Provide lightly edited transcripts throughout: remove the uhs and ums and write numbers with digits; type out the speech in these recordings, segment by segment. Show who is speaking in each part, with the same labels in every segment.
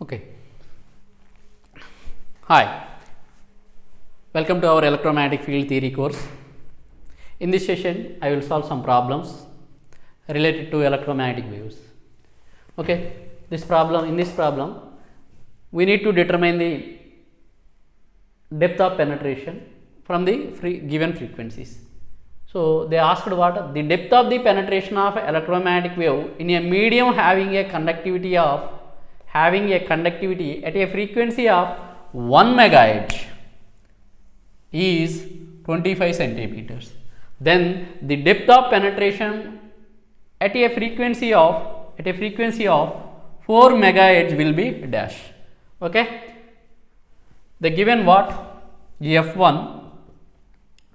Speaker 1: Okay. Hi, welcome to our electromagnetic field theory course. In this session, I will solve some problems related to electromagnetic waves. Okay, in this problem, we need to determine the depth of penetration from the given frequencies. So they asked what the depth of the penetration of electromagnetic wave in a medium having a conductivity at a frequency of 1 megahertz is 25 centimeters. Then the depth of penetration at a frequency of 4 megahertz will be dash. Okay, the given what f1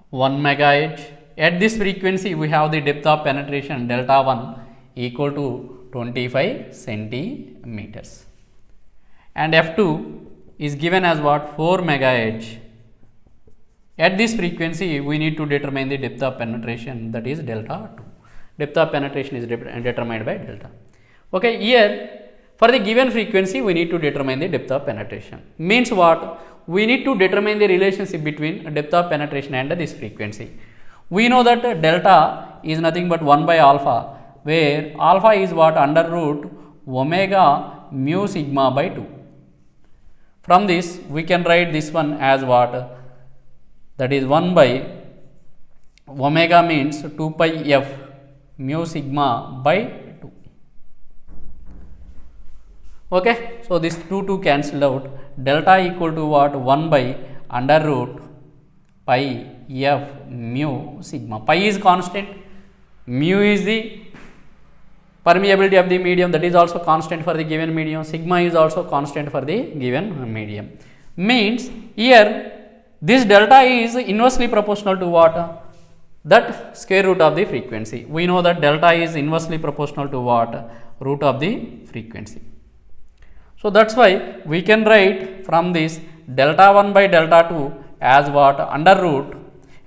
Speaker 1: 1 megahertz. At this frequency, we have the depth of penetration delta 1 equal to 25 centimeters, and f2 is given as what 4 megahertz. At this frequency, we need to determine the depth of penetration, that is delta 2. Depth of penetration is determined by delta. Okay, here for the given frequency, we need to determine the depth of penetration. Means what? We need to determine the relationship between depth of penetration and this frequency. We know that delta is nothing but 1 by alpha, where alpha is what? Under root omega mu sigma by 2. From this, we can write this one as what? That is 1 by omega means 2 pi f mu sigma by 2. Okay, so this 2 cancelled out. Delta equal to what? 1 by under root pi f mu sigma. Pi is constant, mu is the permeability of the medium, that is also constant for the given medium, sigma is also constant for the given medium. Means here this delta is inversely proportional to what? That square root of the frequency. We know that delta is inversely proportional to what? Root of the frequency. So that's why we can write from this delta 1 by delta 2 as what? Under root,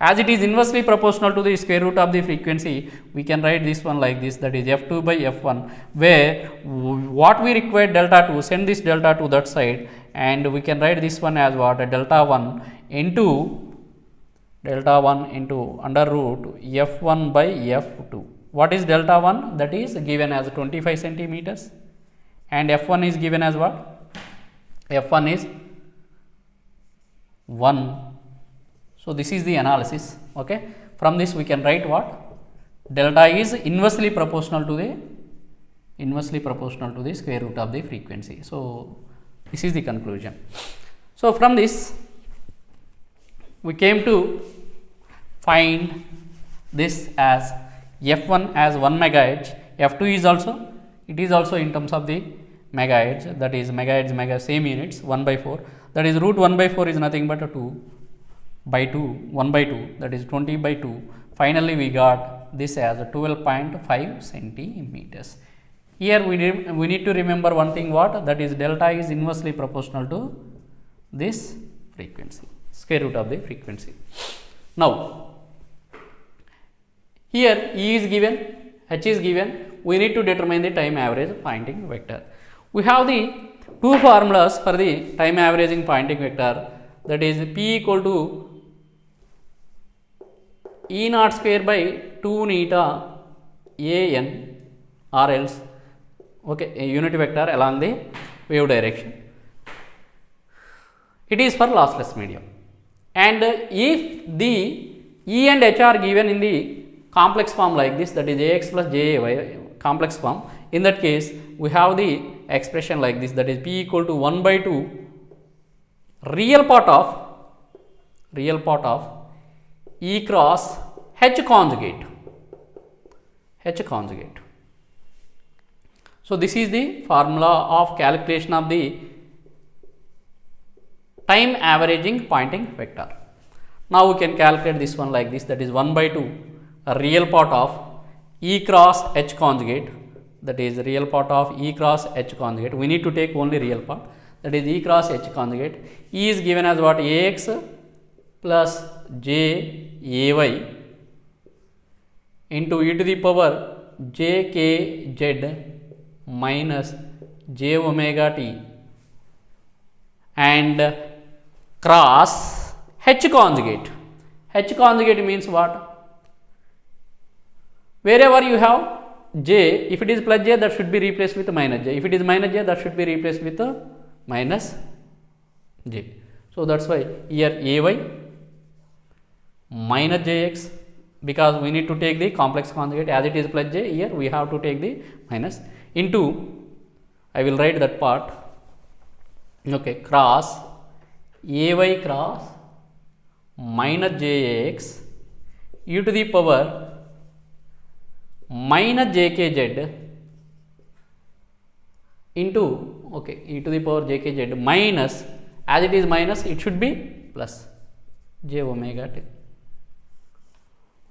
Speaker 1: as it is inversely proportional to the square root of the frequency, we can write this one like this, that is f2 by f1, where what we require delta 2, send this delta to that side, and we can write this one as what? Delta 1 into under root f1 by f2. What is delta 1? That is given as 25 centimeters, and f1 is given as what? F1 is 1. So this is the analysis. Okay, from this we can write what? Delta is inversely proportional to the square root of the frequency. So this is the conclusion. So from this we came to find this as f1 as 1 megahertz, f2 is also, it is also in terms of the megahertz, that is megahertz same units, 1 by 4, that is root 1 by 4 is nothing but a 2 by 2, 1 by 2, that is 20 by 2. Finally we got this as 12.5 centimeters. Here we need to remember one thing, what? That is delta is inversely proportional to this frequency, square root of the frequency. Now here E is given, H is given, we need to determine the time average Poynting vector. We have the two formulas for the time averaging Poynting vector, that is P equal to E naught square by 2 eta a n, or else okay, a unit vector along the wave direction. It is for lossless medium, and if the E and H are given in the complex form like this, that is Ax plus Jay complex form, in that case we have the expression like this, that is P equal to 1 by 2 real part of E cross H conjugate. So this is the formula of calculation of the time averaging Poynting vector. Now we can calculate this one like this, that is 1 by 2 real part of E cross H conjugate, that is real part of E cross H conjugate. We need to take only real part, that is E cross H conjugate. E is given as what? Ax plus j ay into e to the power j k z minus j omega t and cross H conjugate. H conjugate means what? Wherever you have j, if it is plus j, that should be replaced with minus j. If it is minus j, that should be replaced with minus j. So that's why here ay minus jx, because we need to take the complex conjugate. As it is plus j, here we have to take the minus into, I will write that part, okay, cross ay cross minus jx e to the power minus jkz into, okay, e to the power jkz minus, as it is minus, it should be plus j omega t.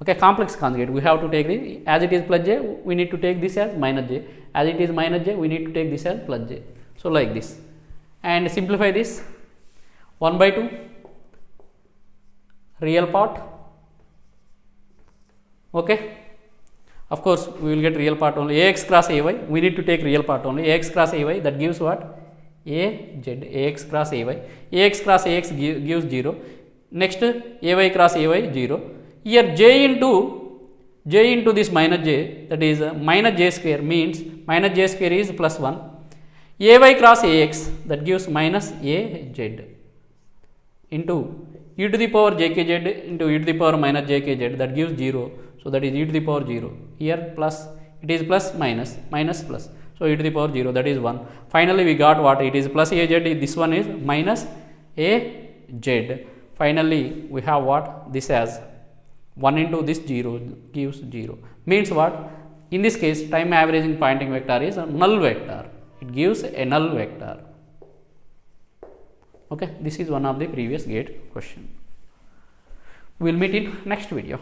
Speaker 1: Okay, complex conjugate, we have to take the, as it is plus j, we need to take this as minus j, as it is minus j, we need to take this as plus j. So like this, and simplify this, 1 by 2 real part, okay. Of course, we will get real part only, ax cross ay, we need to take real part only, ax cross ay, that gives what? Az, ax cross ax gives 0, next ay cross ay 0, here j into this minus j, that is minus j square, means minus j square is plus 1, ay cross ax, that gives minus az into e to the power jkz into e to the power minus jkz, that gives 0. So that is e to the power 0, here plus, it is plus minus, minus plus, so e to the power 0, that is 1. Finally we got what? It is plus az, this one is minus az. Finally we have what? This as 1 into this 0 gives 0, means what? In this case, time averaging Poynting vector is a null vector, it gives a null vector. Okay, this is one of the previous GATE question. We will meet in next video.